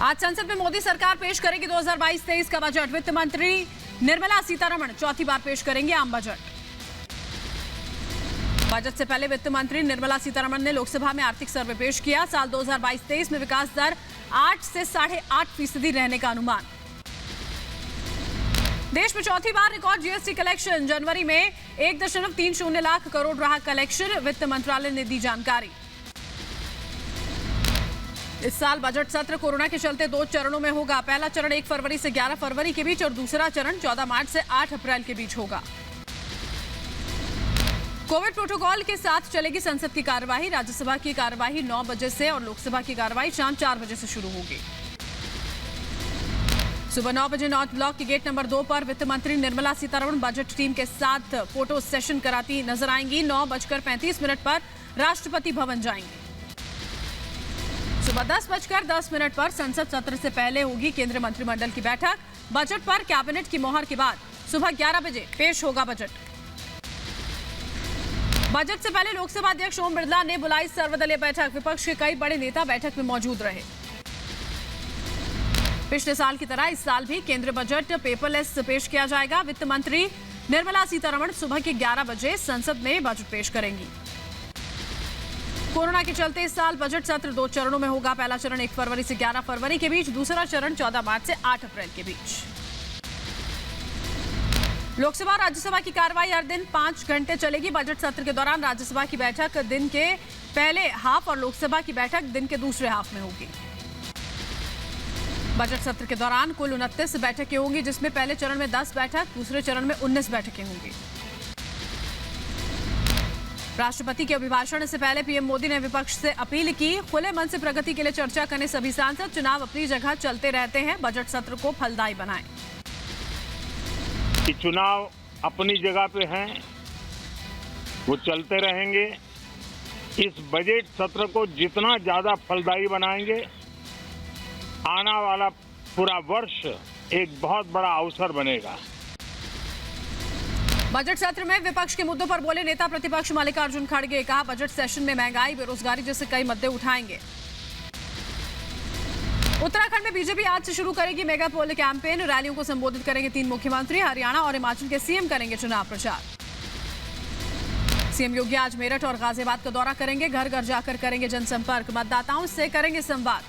आज संसद में मोदी सरकार पेश करेगी 2022-23 का बजट। वित्त मंत्री निर्मला सीतारमण चौथी बार पेश करेंगे आम बजट। बजट से पहले वित्त मंत्री निर्मला सीतारमण ने लोकसभा में आर्थिक सर्वे पेश किया। साल 2022-23 में विकास दर 8 से 8.5% रहने का अनुमान। देश में चौथी बार रिकॉर्ड जीएसटी कलेक्शन। जनवरी में 1.30 लाख करोड़ रहा कलेक्शन। वित्त मंत्रालय ने दी जानकारी। इस साल बजट सत्र कोरोना के चलते 2 चरणों में होगा। पहला चरण 1 फरवरी से 11 फरवरी के बीच और दूसरा चरण 14 मार्च से 8 अप्रैल के बीच होगा। कोविड प्रोटोकॉल के साथ चलेगी संसद की कार्यवाही। राज्यसभा की कार्यवाही 9 बजे से और लोकसभा की कार्यवाही शाम 4 बजे से शुरू होगी। सुबह 9 बजे नॉर्थ ब्लॉक के गेट नंबर 2 पर वित्त मंत्री निर्मला सीतारमण बजट टीम के साथ फोटो सेशन कराती नजर आएंगी। 9:35 पर राष्ट्रपति भवन जाएंगी। सुबह 10:10 पर संसद सत्र से पहले होगी केंद्रीय मंत्रिमंडल की बैठक। बजट पर कैबिनेट की मोहर के बाद सुबह 11 बजे पेश होगा बजट। बजट से पहले लोकसभा अध्यक्ष ओम बिरला ने बुलाई सर्वदलीय बैठक। विपक्ष के कई बड़े नेता बैठक में मौजूद रहे। पिछले साल की तरह इस साल भी केंद्रीय बजट पेपरलेस पेश किया जाएगा। वित्त मंत्री निर्मला सीतारमण सुबह के 11 बजे संसद में बजट पेश करेंगी। कोरोना के चलते इस साल बजट सत्र 2 चरणों में होगा। पहला चरण 1 फरवरी से 11 फरवरी के बीच, दूसरा चरण 14 मार्च से 8 अप्रैल के बीच। लोकसभा और राज्यसभा की कार्रवाई हर दिन 5 घंटे चलेगी। बजट सत्र के दौरान राज्यसभा की बैठक दिन के पहले हाफ और लोकसभा की बैठक दिन के दूसरे हाफ में होगी। बजट सत्र के दौरान कुल 29 बैठकें होंगी, जिसमें पहले चरण में 10 बैठक, दूसरे चरण में 19 बैठकें होंगी। राष्ट्रपति के अभिभाषण से पहले पीएम मोदी ने विपक्ष से अपील की, खुले मन से प्रगति के लिए चर्चा करने सभी सांसद। चुनाव अपनी जगह चलते रहते हैं, बजट सत्र को फलदायी बनाएं। चुनाव अपनी जगह पे हैं, वो चलते रहेंगे। इस बजट सत्र को जितना ज्यादा फलदायी बनाएंगे, आने वाला पूरा वर्ष एक बहुत बड़ा अवसर बनेगा। बजट सत्र में विपक्ष के मुद्दों पर बोले नेता प्रतिपक्ष मल्लिकार्जुन खड़गे। कहा, बजट सेशन में महंगाई, बेरोजगारी जैसे कई मुद्दे उठाएंगे। उत्तराखंड में बीजेपी आज से शुरू करेगी मेगा पोल कैंपेन। रैलियों को संबोधित करेंगे 3 मुख्यमंत्री। हरियाणा और हिमाचल के सीएम करेंगे चुनाव प्रचार। सीएम योगी आज मेरठ और गाजियाबाद का दौरा करेंगे। घर घर जाकर करेंगे जनसंपर्क। मतदाताओं से करेंगे संवाद।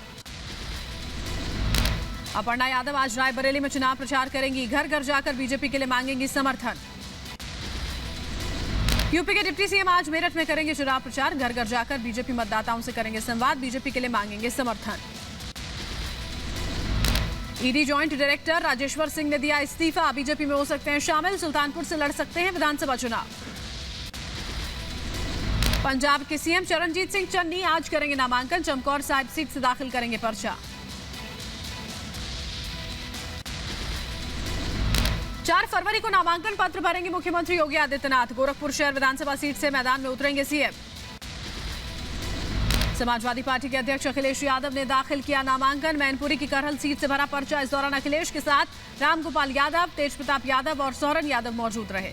अपर्णा यादव आज रायबरेली में चुनाव प्रचार करेंगी। घर घर जाकर बीजेपी के लिए मांगेंगी समर्थन। यूपी के डिप्टी सीएम आज मेरठ में करेंगे चुनाव प्रचार। घर घर जाकर बीजेपी मतदाताओं से करेंगे संवाद। बीजेपी के लिए मांगेंगे समर्थन। ED joint director Rajeshwar Singh ने दिया इस्तीफा। बीजेपी में हो सकते हैं शामिल। सुल्तानपुर से लड़ सकते हैं विधानसभा चुनाव। पंजाब के सीएम चरणजीत सिंह चन्नी आज करेंगे नामांकन। चमकौर साहिब सीट से दाखिल करेंगे पर्चा। 4 फरवरी को नामांकन पत्र भरेंगे मुख्यमंत्री योगी आदित्यनाथ। गोरखपुर शहर विधानसभा सीट से मैदान में उतरेंगे सीएम। समाजवादी पार्टी के अध्यक्ष अखिलेश यादव ने दाखिल किया नामांकन। मैनपुरी की करहल सीट से भरा पर्चा। इस दौरान अखिलेश के साथ रामगोपाल यादव, तेजप्रताप यादव और सोहरन यादव मौजूद रहे।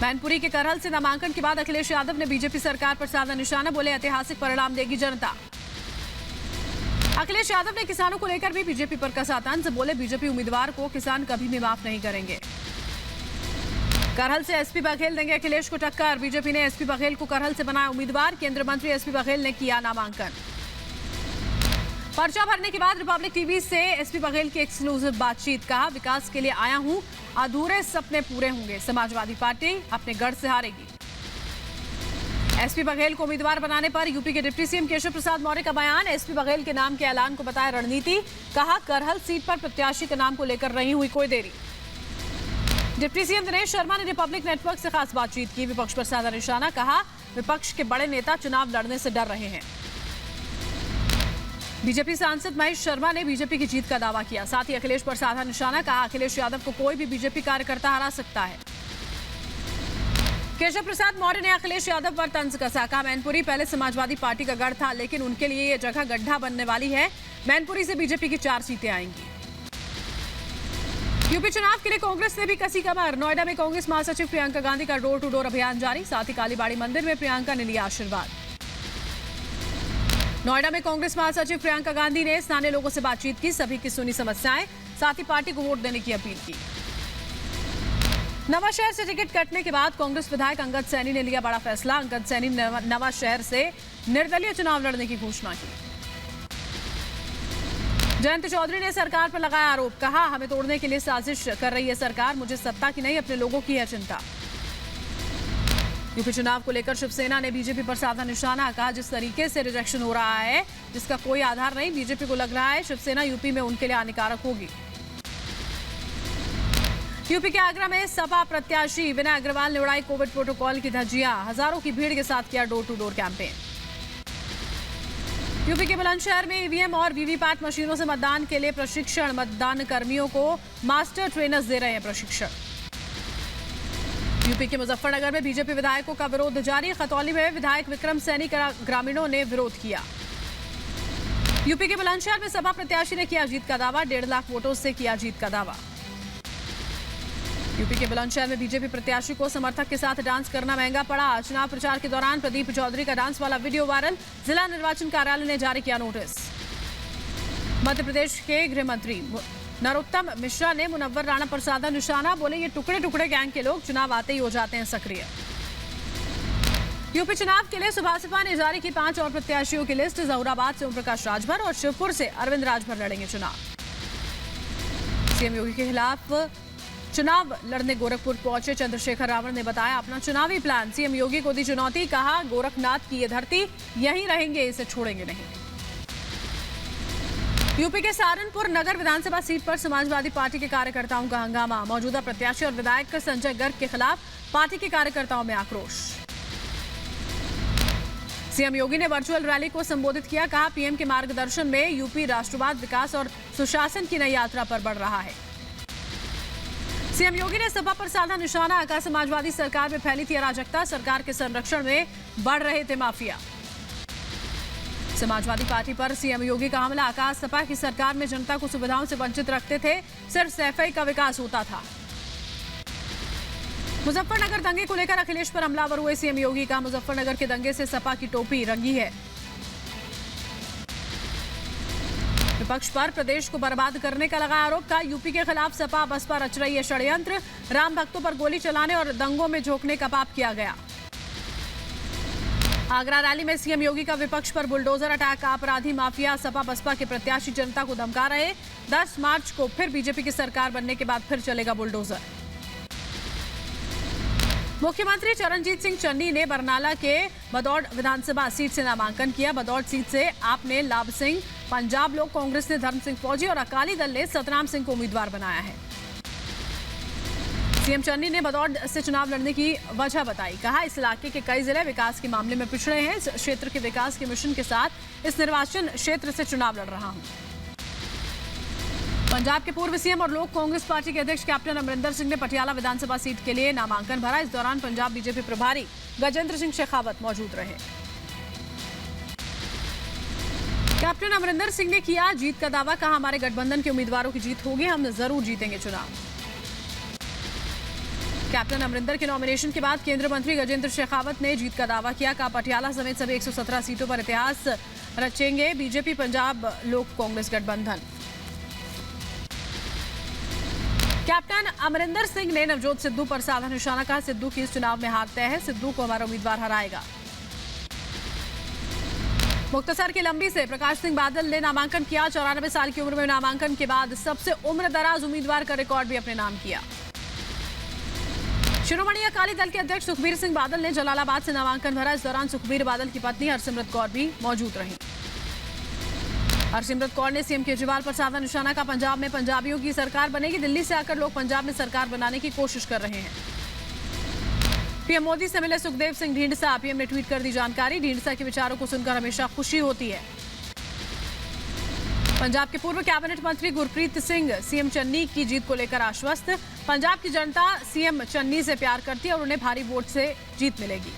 मैनपुरी के करहल से नामांकन के बाद अखिलेश यादव ने बीजेपी सरकार पर साधा निशाना। बोले, ऐतिहासिक परिणाम देगी जनता। अखिलेश यादव ने किसानों को लेकर भी बीजेपी पर कसा तंज। बोले, बीजेपी उम्मीदवार को किसान कभी भी माफ नहीं करेंगे। करहल से एसपी बघेल देंगे अखिलेश को टक्कर। बीजेपी ने एसपी बघेल को करहल से बनाया उम्मीदवार। केंद्रीय मंत्री एसपी बघेल ने किया नामांकन। पर्चा भरने के बाद रिपब्लिक टीवी से एसपी बघेल की एक्सक्लूसिव बातचीत। कहा, विकास के लिए आया हूं, अधूरे सपने पूरे होंगे। समाजवादी पार्टी अपने गढ़ से हारेगी। एसपी बघेल को उम्मीदवार बनाने पर यूपी के डिप्टी सीएम केशव प्रसाद मौर्य का बयान। एसपी बघेल के नाम के ऐलान को बताया रणनीति। कहा, करहल सीट पर प्रत्याशी के नाम को लेकर नहीं हुई कोई देरी। डिप्टी सीएम दिनेश शर्मा ने रिपब्लिक नेटवर्क से खास बातचीत की। विपक्ष पर साधा निशाना। कहा, विपक्ष के बड़े नेता चुनाव लड़ने से डर रहे हैं। बीजेपी सांसद महेश शर्मा ने बीजेपी की जीत का दावा किया। साथ ही अखिलेश पर साधा निशाना। कहा, अखिलेश यादव को कोई भी बीजेपी कार्यकर्ता हरा सकता है। केशव प्रसाद मौर्य ने अखिलेश यादव पर तंज कसा। कहा, मैनपुरी पहले समाजवादी पार्टी का गढ़ था, लेकिन उनके लिए यह जगह गड्ढा बनने वाली है। मैनपुरी से बीजेपी की 4 सीटें आएंगी। यूपी चुनाव के लिए कांग्रेस ने भी कसी कमर। नोएडा में कांग्रेस महासचिव प्रियंका गांधी का डोर टू डोर अभियान जारी। साथ ही कालीबाड़ी मंदिर में प्रियंका ने लिया आशीर्वाद। नोएडा में कांग्रेस महासचिव प्रियंका गांधी ने स्थानीय लोगों से बातचीत की, सभी की सुनी समस्याएं, साथ ही पार्टी को वोट देने की अपील की। नवाशहर से टिकट कटने के बाद कांग्रेस विधायक अंगद सैनी ने लिया बड़ा फैसला। अंगद सैनी ने नवाशहर से निर्दलीय चुनाव लड़ने की घोषणा की। जयंत चौधरी ने सरकार पर लगाया आरोप, कहा हमें तोड़ने के लिए साजिश कर रही है सरकार, मुझे सत्ता की नहीं अपने लोगों की है चिंता। यूपी चुनाव को लेकर शिवसेना ने बीजेपी पर साधा निशाना, कहा जिस तरीके से रिजेक्शन हो रहा है जिसका कोई आधार नहीं, बीजेपी को लग रहा है शिवसेना यूपी में उनके लिए हानिकारक होगी। यूपी के आगरा में सपा प्रत्याशी विनय अग्रवाल ने उड़ाई कोविड प्रोटोकॉल की धज्जियां, हजारों की भीड़ के साथ किया door to door campaign. UP के बुलंदशहर में ईवीएम और वीवीपैट मशीनों से मतदान के लिए प्रशिक्षण, मतदान कर्मियों को मास्टर ट्रेनर्स दे रहे हैं प्रशिक्षण। यूपी के मुजफ्फरनगर में बीजेपी विधायकों का विरोध जारी, खतौली में विधायक विक्रम सैनी का ग्रामीणों ने विरोध किया। यूपी के बुलंदशहर में सपा प्रत्याशी ने किया जीत का दावा, 1.5 लाख वोटों से किया जीत का दावा। यूपी के बुलंदशहर में बीजेपी प्रत्याशी को समर्थक के साथ डांस करना महंगा पड़ा। चुनाव प्रचार के दौरान प्रदीप चौधरी का डांस वाला वीडियो वायरल, जिला निर्वाचन कार्यालय ने जारी किया नोटिस। मध्य प्रदेश के गृह मंत्री नरोत्तम मिश्रा ने मुनव्वर राणा पर साधा निशाना, बोले ये टुकड़े टुकड़े गैंग के लोग चुनाव आते ही हो जाते हैं सक्रिय। यूपी चुनाव के लिए सुभाषपा ने जारी की 5 और प्रत्याशियों की लिस्ट, जहूराबाद से ओम प्रकाश राजभर और शिवपुर से अरविंद राजभर लड़ेंगे चुनाव। सीएम योगी के खिलाफ चुनाव लड़ने गोरखपुर पहुंचे चंद्रशेखर रावण ने बताया अपना चुनावी प्लान, सीएम योगी को दी चुनौती, कहा गोरखनाथ की ये धरती यहीं रहेंगे, इसे छोड़ेंगे नहीं। यूपी के सहारनपुर नगर विधानसभा सीट पर समाजवादी पार्टी के कार्यकर्ताओं का हंगामा, मौजूदा प्रत्याशी और विधायक संजय गर्ग के खिलाफ पार्टी के कार्यकर्ताओं में आक्रोश। सीएम योगी ने वर्चुअल रैली को संबोधित किया, कहा पीएम के मार्गदर्शन में यूपी राष्ट्रवाद, विकास और सुशासन की नई यात्रा पर बढ़ रहा है। सीएम योगी ने सपा पर साधा निशाना, कहा समाजवादी सरकार में फैली थी अराजकता, सरकार के संरक्षण में बढ़ रहे थे माफिया। समाजवादी पार्टी पर सीएम योगी का हमला, कहा सपा की सरकार में जनता को सुविधाओं से वंचित रखते थे, सिर्फ सैफई का विकास होता था। मुजफ्फरनगर दंगे को लेकर अखिलेश पर हमलावर हुए सीएम योगी, का मुजफ्फरनगर के दंगे से सपा की टोपी रंगी है। विपक्ष पर प्रदेश को बर्बाद करने का लगा आरोप, का यूपी के खिलाफ सपा बसपा रच रही है षड्यंत्र, राम भक्तों पर गोली चलाने और दंगों में झोंकने का पाप किया गया। आगरा रैली में सीएम योगी का विपक्ष पर बुलडोजर अटैक, अपराधी माफिया सपा बसपा के प्रत्याशी जनता को धमका रहे, 10 मार्च को फिर बीजेपी की सरकार बनने के बाद फिर चलेगा बुलडोजर। मुख्यमंत्री चरणजीत सिंह चन्नी ने बरनाला के बदौड़ विधानसभा सीट से नामांकन किया। बदौड़ सीट से आपने लाभ सिंह, पंजाब लोक कांग्रेस ने धर्म सिंह फौजी और अकाली दल ने सतराम सिंह को उम्मीदवार बनाया है। सीएम चन्नी ने बदौड़ से चुनाव लड़ने की वजह बताई, कहा इस इलाके के कई जिले विकास के मामले में पिछड़े हैं, इस क्षेत्र के विकास के मिशन के साथ इस निर्वाचन क्षेत्र से चुनाव लड़ रहा हूं। पंजाब के पूर्व सीएम और लोक कांग्रेस पार्टी के अध्यक्ष कैप्टन अमरिंदर सिंह ने पटियाला विधानसभा सीट के लिए नामांकन भरा। इस दौरान पंजाब बीजेपी प्रभारी गजेंद्र सिंह शेखावत मौजूद रहे। कैप्टन अमरिंदर सिंह ने किया जीत का दावा, कहा हमारे गठबंधन के उम्मीदवारों की जीत होगी, हम जरूर जीतेंगे चुनाव। कैप्टन अमरिंदर के नॉमिनेशन के बाद केंद्रीय मंत्री गजेंद्र शेखावत ने जीत का दावा किया, कहा पटियाला समेत सभी 117 सीटों पर इतिहास रचेंगे बीजेपी पंजाब लोक कांग्रेस गठबंधन। कैप्टन अमरिंदर सिंह ने नवजोत सिद्धू पर साधा निशाना, कहा सिद्धू की इस चुनाव में हार तय है, सिद्धू को हमारा उम्मीदवार हराएगा। मुक्तसर के लंबी से प्रकाश सिंह बादल ने नामांकन किया। 94 साल की उम्र में नामांकन के बाद सबसे उम्र दराज उम्मीदवार का रिकॉर्ड भी अपने नाम किया। शिरोमणि अकाली दल के अध्यक्ष सुखबीर सिंह बादल ने जलालाबाद से नामांकन भरा। इस दौरान सुखबीर बादल की पत्नी हरसिमरत कौर भी मौजूद रही। हरसिमरत कौर ने सीएम केजरीवाल पर साधा निशाना, का पंजाब में पंजाबियों की सरकार बनेगी, दिल्ली से आकर लोग पंजाब में सरकार बनाने की कोशिश कर रहे हैं। पीएम मोदी से मिले सुखदेव सिंह ढींढसा, पीएम ने ट्वीट कर दी जानकारी, ढींढसा के विचारों को सुनकर हमेशा खुशी होती है। पंजाब के पूर्व कैबिनेट मंत्री गुरप्रीत सिंह सीएम चन्नी की जीत को लेकर आश्वस्त, पंजाब की जनता सीएम चन्नी से प्यार करती है और उन्हें भारी वोट से जीत मिलेगी।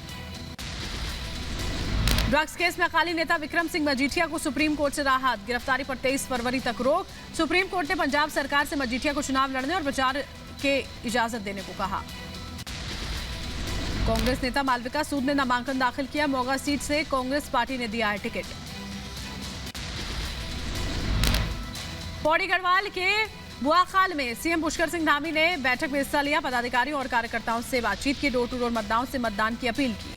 ड्रग्स केस में अकाली नेता विक्रम सिंह मजीठिया को सुप्रीम कोर्ट से राहत, गिरफ्तारी पर 23 फरवरी तक रोक। सुप्रीम कोर्ट ने पंजाब सरकार से मजीठिया को चुनाव लड़ने और प्रचार के इजाजत देने को कहा। कांग्रेस नेता मालविका सूद ने नामांकन दाखिल किया। मोगा सीट से कांग्रेस पार्टी ने दिया है टिकट। पौड़ी गढ़वाल के बुआखाल में सीएम पुष्कर सिंह धामी ने बैठक में हिस्सा लिया। पदाधिकारियों और कार्यकर्ताओं से बातचीत की, डोर टू डोर मतदाताओं से मतदान की अपील की।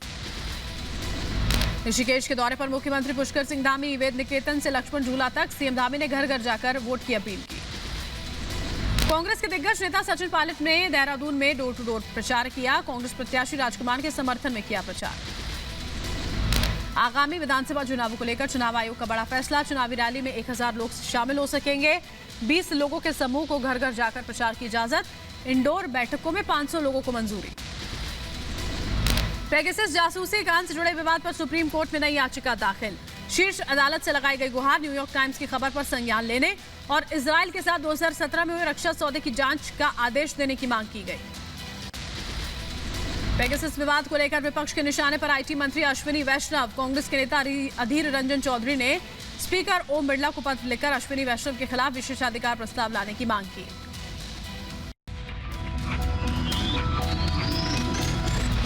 ऋषिकेश के दौरे पर मुख्यमंत्री पुष्कर सिंह धामी वेद निकेतन से लक्ष्मण झूला तक सीएम धामी ने घर घर जाकर वोट की अपील की। कांग्रेस के दिग्गज नेता सचिन पायलट ने देहरादून में डोर टू डोर प्रचार किया। कांग्रेस प्रत्याशी राजकुमार के समर्थन में किया प्रचार। आगामी विधानसभा चुनावों को लेकर चुनाव आयोग का बड़ा फैसला। चुनावी रैली में 1000 लोग शामिल हो सकेंगे। 20 लोगों के समूह को घर घर जाकर प्रचार की इजाजत। इंडोर बैठकों में 500 लोगों को मंजूरी। पेगासस जासूसी कांड से जुड़े विवाद पर सुप्रीम कोर्ट में नई याचिका दाखिल। शीर्ष अदालत से लगाई गई गुहार। न्यूयॉर्क टाइम्स की खबर पर संज्ञान लेने और इजराइल के साथ 2017 में हुए रक्षा सौदे की जांच का आदेश देने की मांग की गई। पेगासस विवाद को लेकर विपक्ष के निशाने पर आईटी मंत्री अश्विनी वैष्णव। कांग्रेस के नेता अधीर रंजन चौधरी ने स्पीकर ओम बिरला को पत्र लिखकर अश्विनी वैष्णव के खिलाफ विशेषाधिकार प्रस्ताव लाने की मांग की।